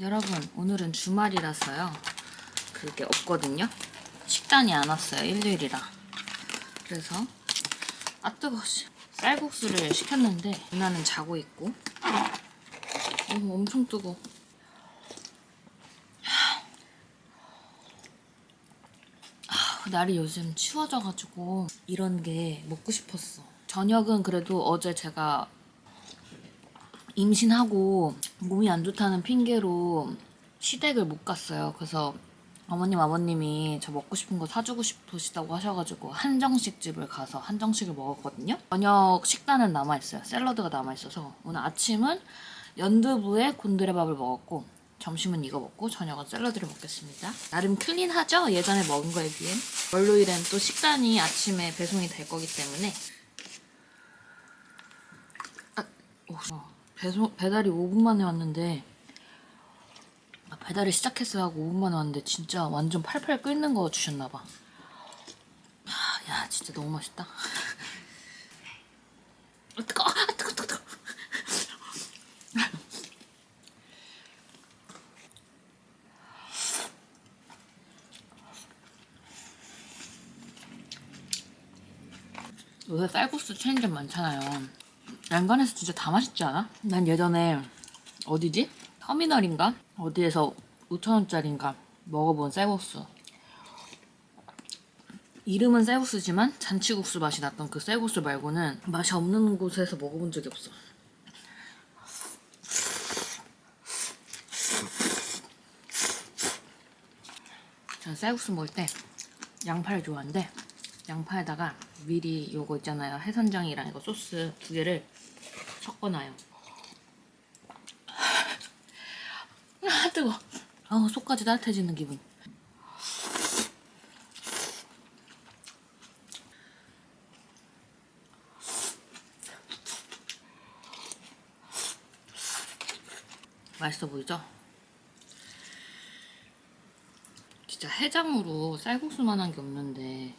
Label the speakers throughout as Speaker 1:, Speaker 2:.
Speaker 1: 여러분, 오늘은 주말이라서요. 그게 없거든요. 식단이 안 왔어요. 일요일이라. 그래서 뜨거워. 쌀국수를 시켰는데 누나는 자고 있고. 엄청 뜨거워. 날이 요즘 추워져가지고 이런 게 먹고 싶었어. 저녁은 그래도 어제 제가 임신하고 몸이 안 좋다는 핑계로 시댁을 못 갔어요. 그래서 어머님, 아버님이 저 먹고 싶은 거 사주고 싶으시다고 하셔가지고 한정식 집을 가서 한정식을 먹었거든요. 저녁 식단은 남아있어요. 샐러드가 남아있어서 오늘 아침은 연두부에 곤드레밥을 먹었고 점심은 이거 먹고 저녁은 샐러드를 먹겠습니다. 나름 클린하죠? 예전에 먹은 거에 비해. 월요일엔 또 식단이 아침에 배송이 될 거기 때문에 배달이 5분 만에 왔는데 배달을 시작했어야 하고 5분 만에 왔는데 진짜 완전 팔팔 끓는 거 주셨나봐. 야 진짜 너무 맛있다. 뜨거워. 뜨거워. 요새 쌀국수 체인점 많잖아요. 양간에서 진짜 다 맛있지 않아? 난 예전에 어디지? 터미널인가? 어디에서 5,000원짜리인가 먹어본 쌀국수. 이름은 쌀국수지만 잔치국수 맛이 났던 그 쌀국수 말고는 맛이 없는 곳에서 먹어본 적이 없어. 전 쌀국수 먹을 때 양파를 좋아하는데 양파에다가 미리 요거 있잖아요. 해선장이랑 이거 소스 두 개를 섞어놔요. 뜨거워. 속까지 따뜻해지는 기분. 맛있어 보이죠? 진짜 해장으로 쌀국수만 한 게 없는데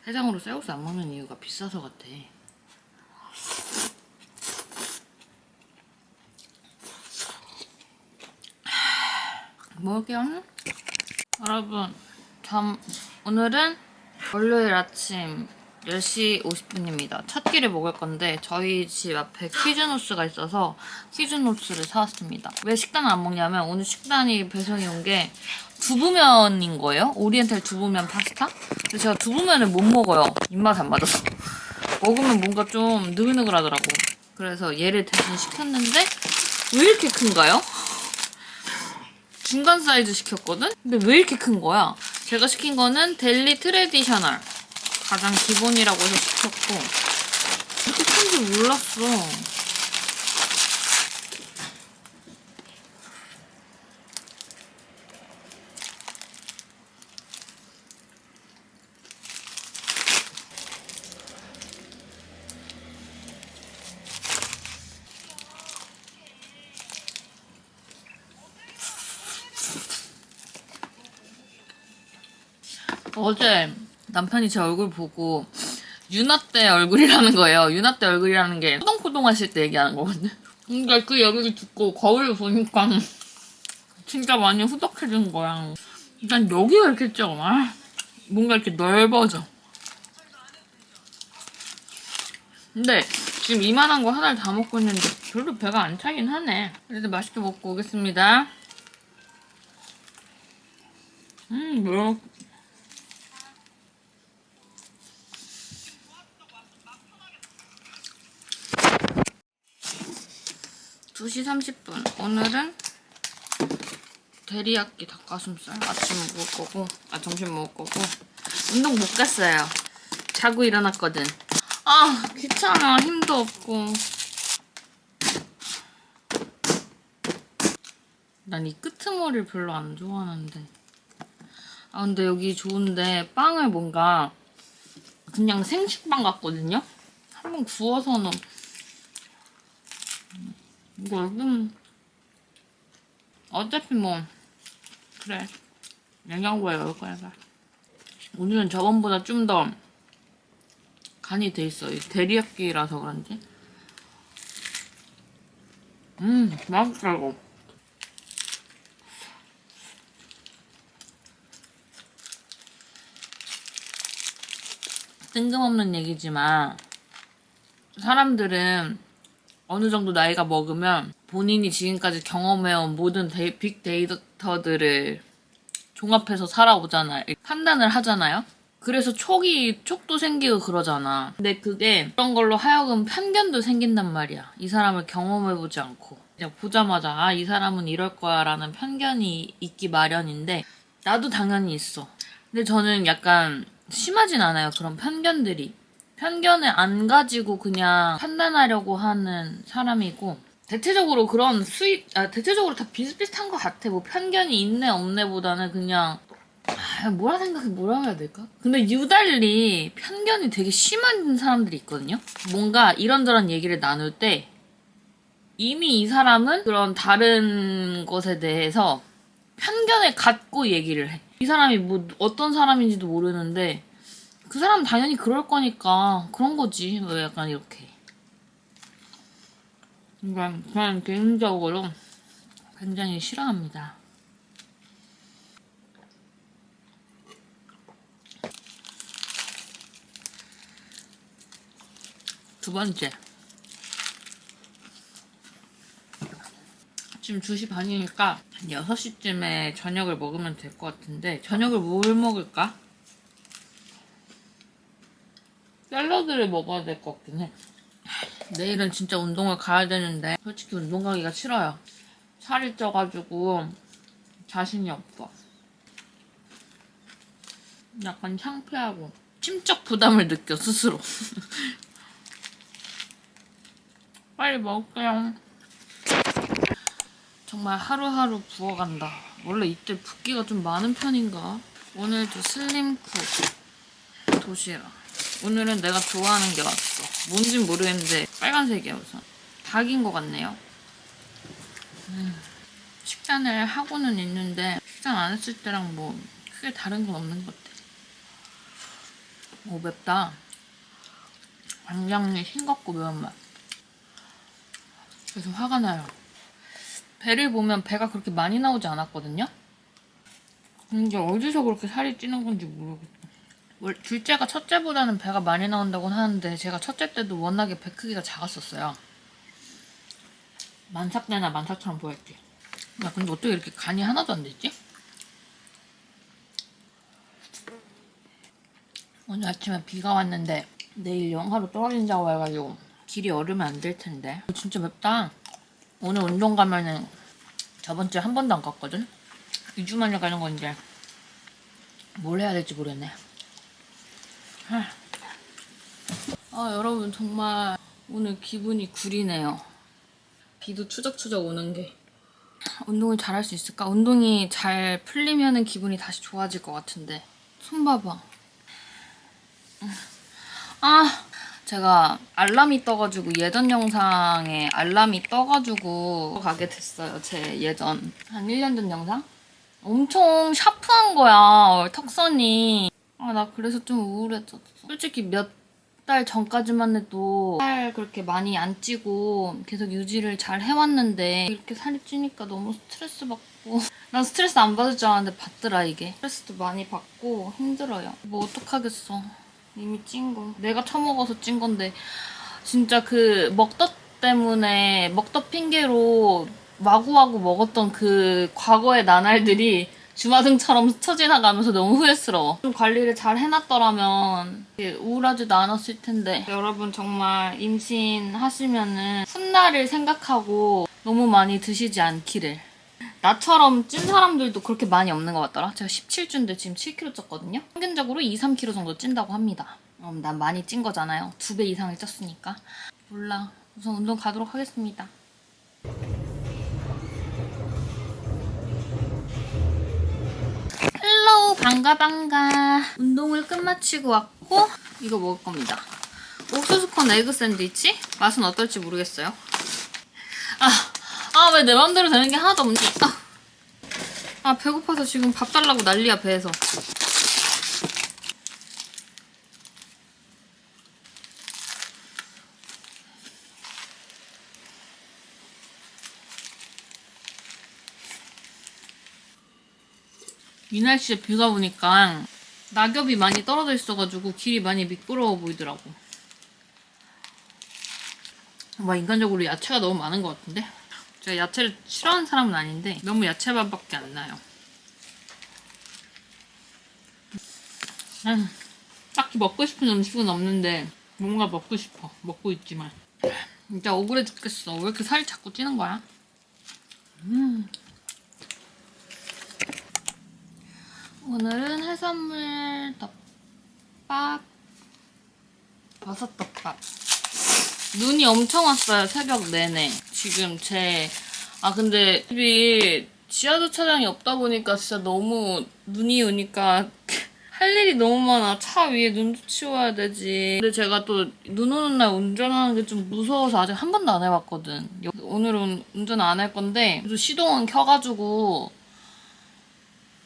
Speaker 1: 해장으로 쌀국수 안 먹는 이유가 비싸서 같아. 먹을게요. 여러분, 오늘은 월요일 아침 10시 50분입니다. 첫 끼를 먹을 건데 저희 집 앞에 퀴즈노스가 있어서 퀴즈노스를 사왔습니다. 왜 식단을 안 먹냐면 오늘 식단이 배송이 온 게 두부면인 거예요. 오리엔탈 두부면 파스타? 근데 제가 두부면을 못 먹어요. 입맛 안 맞아서. 먹으면 뭔가 좀 느글느글하더라고. 그래서 얘를 대신 시켰는데 왜 이렇게 큰가요? 중간 사이즈 시켰거든? 근데 왜 이렇게 큰 거야? 제가 시킨 거는 델리 트레디셔널. 가장 기본이라고 해서 시켰고 이렇게 큰지 몰랐어. 어제 남편이 제 얼굴 보고 유나 때 얼굴이라는 거예요. 유나 때 얼굴이라는 게 포동포동 하실 때 얘기하는 거거든요. 근데 그 얘기를 듣고 거울을 보니까 진짜 많이 후덕해진 거야. 난 여기가 이렇게 작아. 뭔가 이렇게 넓어져. 근데 지금 이만한 거 하나를 다 먹고 있는데 별로 배가 안 차긴 하네. 그래도 맛있게 먹고 오겠습니다. 뭐야. 2시 30분. 오늘은 데리야끼 닭가슴살 아침 먹을 거고 점심 먹을 거고 운동 못 갔어요. 자고 일어났거든. 귀찮아. 힘도 없고. 난 이 끄트머리를 별로 안 좋아하는데. 근데 여기 좋은데 빵을 뭔가 그냥 생식빵 같거든요? 한번 구워서는 이거 어차피 뭐 그래 냉장고에 넣을 거야. 오늘은 저번보다 좀 더 간이 돼 있어. 이 데리야끼라서 그런지. 맛있다 이거. 뜬금없는 얘기지만 사람들은 어느 정도 나이가 먹으면 본인이 지금까지 경험해온 모든 빅데이터들을 종합해서 살아오잖아요. 판단을 하잖아요. 그래서 촉도 생기고 그러잖아. 근데 그게 그런 걸로 하여금 편견도 생긴단 말이야. 이 사람을 경험해보지 않고. 그냥 보자마자 이 사람은 이럴 거야 라는 편견이 있기 마련인데 나도 당연히 있어. 근데 저는 약간 심하진 않아요. 그런 편견들이. 편견을 안 가지고 그냥 판단하려고 하는 사람이고 대체적으로 대체적으로 다 비슷비슷한 것 같아. 뭐 편견이 있네 없네 보다는 그냥 뭐라고 해야 될까? 근데 유달리 편견이 되게 심한 사람들이 있거든요. 뭔가 이런저런 얘기를 나눌 때 이미 이 사람은 그런 다른 것에 대해서 편견을 갖고 얘기를 해. 이 사람이 뭐 어떤 사람인지도 모르는데 그 사람은 당연히 그럴 거니까 그런 거지. 뭐 약간 이렇게. 그러니까 저는 개인적으로 굉장히 싫어합니다. 두 번째. 지금 2시 반이니까 한 6시쯤에 저녁을 먹으면 될 것 같은데 저녁을 뭘 먹을까? 샐러드를 먹어야 될 것 같긴 해. 내일은 진짜 운동을 가야 되는데 솔직히 운동 가기가 싫어요. 살이 쪄가지고 자신이 없어. 약간 창피하고 심적 부담을 느껴 스스로. 빨리 먹을게요. 정말 하루하루 부어간다. 원래 이때 붓기가 좀 많은 편인가? 오늘도 슬림쿡 도시락. 오늘은 내가 좋아하는 게 왔어. 뭔진 모르겠는데 빨간색이야 우선. 닭인 것 같네요. 식단을 하고는 있는데 식단 안 했을 때랑 뭐 크게 다른 건 없는 것 같아. 오 맵다. 간장이 싱겁고 매운맛. 그래서 화가 나요. 배를 보면 배가 그렇게 많이 나오지 않았거든요? 근데 어디서 그렇게 살이 찌는 건지 모르겠어. 둘째가 첫째보다는 배가 많이 나온다고는 하는데 제가 첫째 때도 워낙에 배 크기가 작았었어요. 만삭내나 만삭처럼 보였지. 야 근데 어떻게 이렇게 간이 하나도 안 되지? 오늘 아침에 비가 왔는데 내일 영하로 떨어진다고 해가지고 길이 얼으면 안 될 텐데. 진짜 맵다. 오늘 운동 가면은 저번 주에 한 번도 안 갔거든? 2주 만에 가는 건데 뭘 해야 될지 모르겠네. 여러분 정말 오늘 기분이 구리네요. 비도 추적추적 오는 게. 운동을 잘 할 수 있을까? 운동이 잘 풀리면은 기분이 다시 좋아질 것 같은데. 손 봐봐. 제가 알람이 떠가지고 예전 영상에 알람이 떠가지고 가게 됐어요. 제 예전 한 1년 전 영상? 엄청 샤프한 거야. 턱선이. 나 그래서 좀 우울해졌어. 솔직히 몇 달 전까지만 해도 살 그렇게 많이 안 찌고 계속 유지를 잘 해왔는데 이렇게 살이 찌니까 너무 스트레스 받고 난 스트레스 안 받을 줄 알았는데 받더라 이게. 스트레스도 많이 받고 힘들어요. 뭐 어떡하겠어. 이미 찐 거. 내가 처먹어서 찐 건데 진짜 그 먹덧 때문에 먹덧 핑계로 마구마구 먹었던 그 과거의 나날들이 주마등처럼 스쳐 지나가면서 너무 후회스러워. 좀 관리를 잘 해놨더라면 우울하지도 않았을 텐데. 여러분 정말 임신하시면은 훗날을 생각하고 너무 많이 드시지 않기를. 나처럼 찐 사람들도 그렇게 많이 없는 것 같더라. 제가 17주인데 지금 7kg 쪘거든요. 평균적으로 2, 3kg 정도 찐다고 합니다. 난 많이 찐 거잖아요. 2배 이상을 쪘으니까. 몰라. 우선 운동 가도록 하겠습니다. 헬로우 반가. 운동을 끝마치고 왔고 이거 먹을 겁니다. 옥수수콘 에그 샌드위치? 맛은 어떨지 모르겠어요. 왜 내 맘대로 되는 게 하나도 없니? 배고파서 지금 밥 달라고 난리야 배에서. 이 날씨에 비가 오니까 낙엽이 많이 떨어져 있어가지고 길이 많이 미끄러워 보이더라고. 막 인간적으로 야채가 너무 많은 것 같은데? 제가 야채를 싫어하는 사람은 아닌데 너무 야채밥밖에 안 나요. 딱히 먹고 싶은 음식은 없는데 뭔가 먹고 싶어. 먹고 있지만 진짜 억울해 죽겠어. 왜 이렇게 살이 자꾸 찌는 거야? 오늘은 해산물 덮밥, 버섯덮밥. 눈이 엄청 왔어요, 새벽 내내. 지금 근데 집이 지하주차장이 없다 보니까 진짜 너무 눈이 오니까 할 일이 너무 많아. 차 위에 눈도 치워야 되지. 근데 제가 또 눈 오는 날 운전하는 게 좀 무서워서 아직 한 번도 안 해봤거든. 오늘은 운전 안 할 건데 그래도 시동은 켜가지고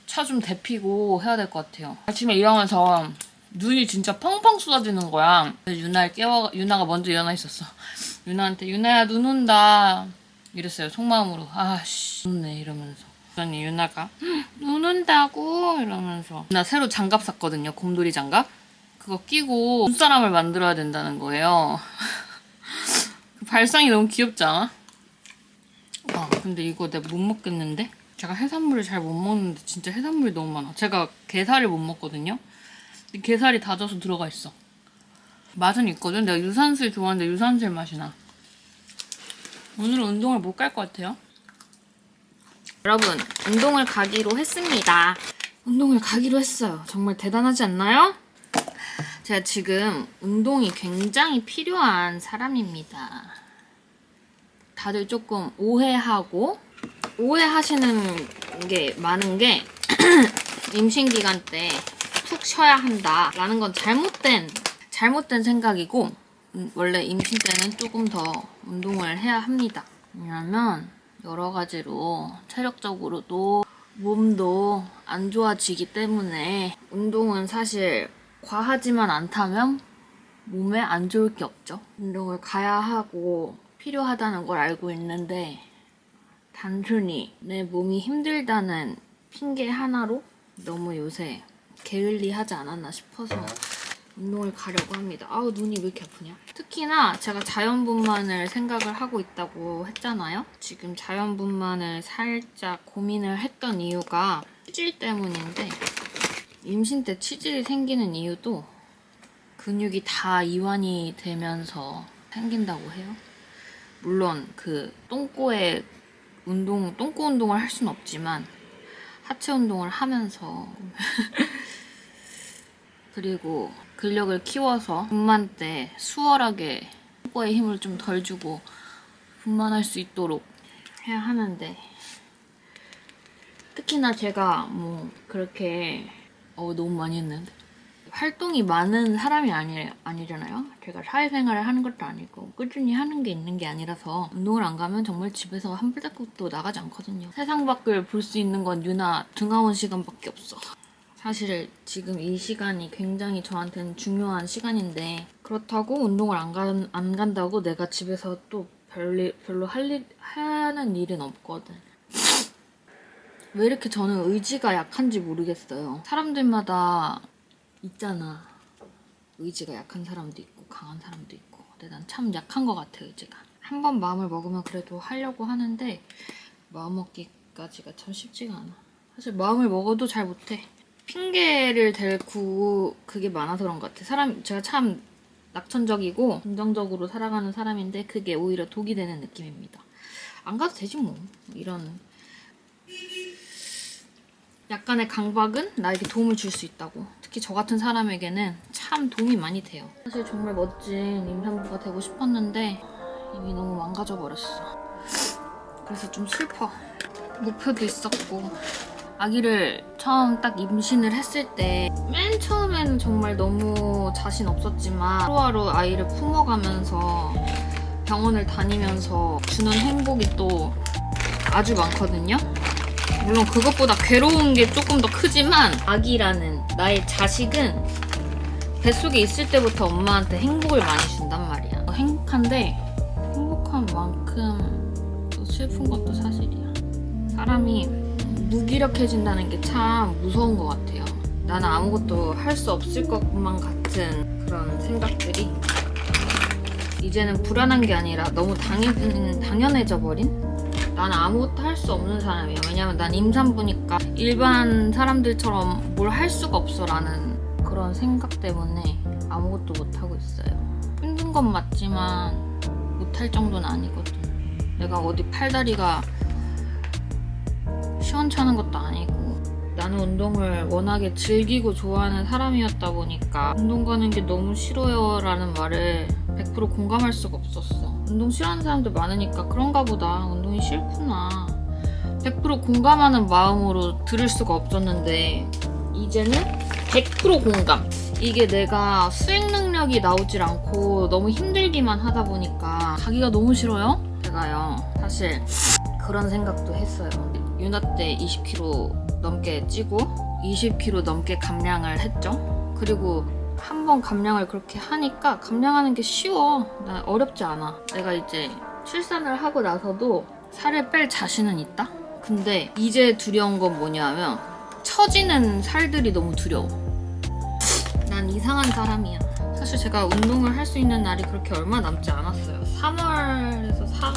Speaker 1: 차 좀 데피고 해야 될 것 같아요. 아침에 일어나서 눈이 진짜 펑펑 쏟아지는 거야. 유나가 먼저 일어나 있었어. 유나한테 유나야 눈 온다 이랬어요. 속마음으로 아씨 눈네 이러면서. 그러니 유나가 눈 온다고 이러면서. 나 새로 장갑 샀거든요. 곰돌이 장갑. 그거 끼고 눈사람을 만들어야 된다는 거예요. 그 발상이 너무 귀엽지 않아? 근데 이거 내가 못 먹겠는데? 제가 해산물을 잘 못 먹는데 진짜 해산물이 너무 많아. 제가 게살을 못 먹거든요. 근데 게살이 다져서 들어가 있어. 맛은 있거든. 내가 유산슬 좋아하는데 유산슬 맛이 나. 오늘은 운동을 못 갈 것 같아요. 여러분, 운동을 가기로 했습니다. 운동을 가기로 했어요. 정말 대단하지 않나요? 제가 지금 운동이 굉장히 필요한 사람입니다. 다들 조금 오해하시는 게 많은 게 임신 기간 때 푹 쉬어야 한다 라는 건 잘못된 생각이고, 원래 임신 때는 조금 더 운동을 해야 합니다. 왜냐면 여러 가지로 체력적으로도 몸도 안 좋아지기 때문에 운동은 사실 과하지만 않다면 몸에 안 좋을 게 없죠. 운동을 가야 하고 필요하다는 걸 알고 있는데 단순히 내 몸이 힘들다는 핑계 하나로 너무 요새 게을리하지 않았나 싶어서 운동을 가려고 합니다. 아우 눈이 왜 이렇게 아프냐? 특히나 제가 자연분만을 생각을 하고 있다고 했잖아요. 지금 자연분만을 살짝 고민을 했던 이유가 치질 때문인데, 임신 때 치질이 생기는 이유도 근육이 다 이완이 되면서 생긴다고 해요. 물론 그 똥꼬 운동을 할 수는 없지만 하체 운동을 하면서 그리고 근력을 키워서 분만 때 수월하게 똥꼬에 힘을 좀 덜 주고 분만할 수 있도록 해야 하는데, 특히나 제가 뭐 그렇게 너무 많이 했는데 활동이 많은 사람이 아니잖아요. 제가 사회생활을 하는 것도 아니고 꾸준히 하는 게 있는 게 아니라서 운동을 안 가면 정말 집에서 한 발자국도 나가지 않거든요. 세상 밖을 볼 수 있는 건 유나 등하원 시간밖에 없어. 사실 지금 이 시간이 굉장히 저한테는 중요한 시간인데, 그렇다고 운동을 안 간다고 내가 집에서 또 별로 하는 일은 없거든. 왜 이렇게 저는 의지가 약한지 모르겠어요. 사람들마다 있잖아. 의지가 약한 사람도 있고 강한 사람도 있고. 근데 난 참 약한 것 같아, 의지가. 한 번 마음을 먹으면 그래도 하려고 하는데 마음 먹기까지가 참 쉽지가 않아. 사실 마음을 먹어도 잘 못해. 핑계를 대고 그게 많아서 그런 것 같아. 제가 참 낙천적이고 긍정적으로 살아가는 사람인데 그게 오히려 독이 되는 느낌입니다. 안 가도 되지 뭐. 이런 약간의 강박은 나에게 도움을 줄 수 있다고. 특히 저 같은 사람에게는 참 도움이 많이 돼요. 사실 정말 멋진 임산부가 되고 싶었는데 이미 너무 망가져 버렸어. 그래서 좀 슬퍼. 목표도 있었고, 아기를 처음 딱 임신을 했을 때 맨 처음에는 정말 너무 자신 없었지만 하루하루 아이를 품어가면서 병원을 다니면서 주는 행복이 또 아주 많거든요. 물론 그것보다 괴로운 게 조금 더 크지만 아기라는 나의 자식은 뱃속에 있을 때부터 엄마한테 행복을 많이 준단 말이야. 행복한데 행복한 만큼 또 슬픈 것도 사실이야. 사람이 무기력해진다는 게 참 무서운 것 같아요. 나는 아무것도 할 수 없을 것만 같은 그런 생각들이 이제는 불안한 게 아니라 너무 당연해져 버린? 나는 아무것도 할 수 없는 사람이야. 왜냐면 난 임산부니까 일반 사람들처럼 뭘 할 수가 없어 라는 그런 생각 때문에 아무것도 못하고 있어요. 힘든 건 맞지만 못할 정도는 아니거든. 내가 어디 팔다리가 시원찮은 것도 아니고 나는 운동을 워낙에 즐기고 좋아하는 사람이었다 보니까 운동 가는 게 너무 싫어요 라는 말을 100% 공감할 수가 없었어. 운동 싫어하는 사람들 많으니까 그런가 보다. 운동이 싫구나. 100% 공감하는 마음으로 들을 수가 없었는데 이제는 100% 공감. 이게 내가 수행 능력이 나오질 않고 너무 힘들기만 하다 보니까 가기가 너무 싫어요. 제가요 사실 그런 생각도 했어요. 유나 때 20kg 넘게 찌고 20kg 넘게 감량을 했죠. 그리고 한 번 감량을 그렇게 하니까 감량하는 게 쉬워. 난 어렵지 않아. 내가 이제 출산을 하고 나서도 살을 뺄 자신은 있다? 근데 이제 두려운 건 뭐냐면 처지는 살들이 너무 두려워. 난 이상한 사람이야. 사실 제가 운동을 할 수 있는 날이 그렇게 얼마 남지 않았어요. 3월에서 4월?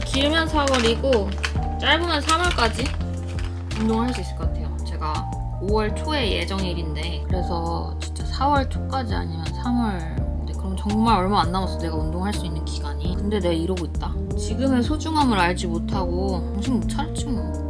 Speaker 1: 길면 4월이고 짧으면 3월까지 운동을 할 수 있을 것 같아요. 제가 5월 초에 예정일인데 그래서 진짜 4월 초까지 아니면 3월 근데 그럼 정말 얼마 안 남았어. 내가 운동할 수 있는 기간이. 근데 내가 이러고 있다. 지금의 소중함을 알지 못하고 정신 못 차렸지 뭐.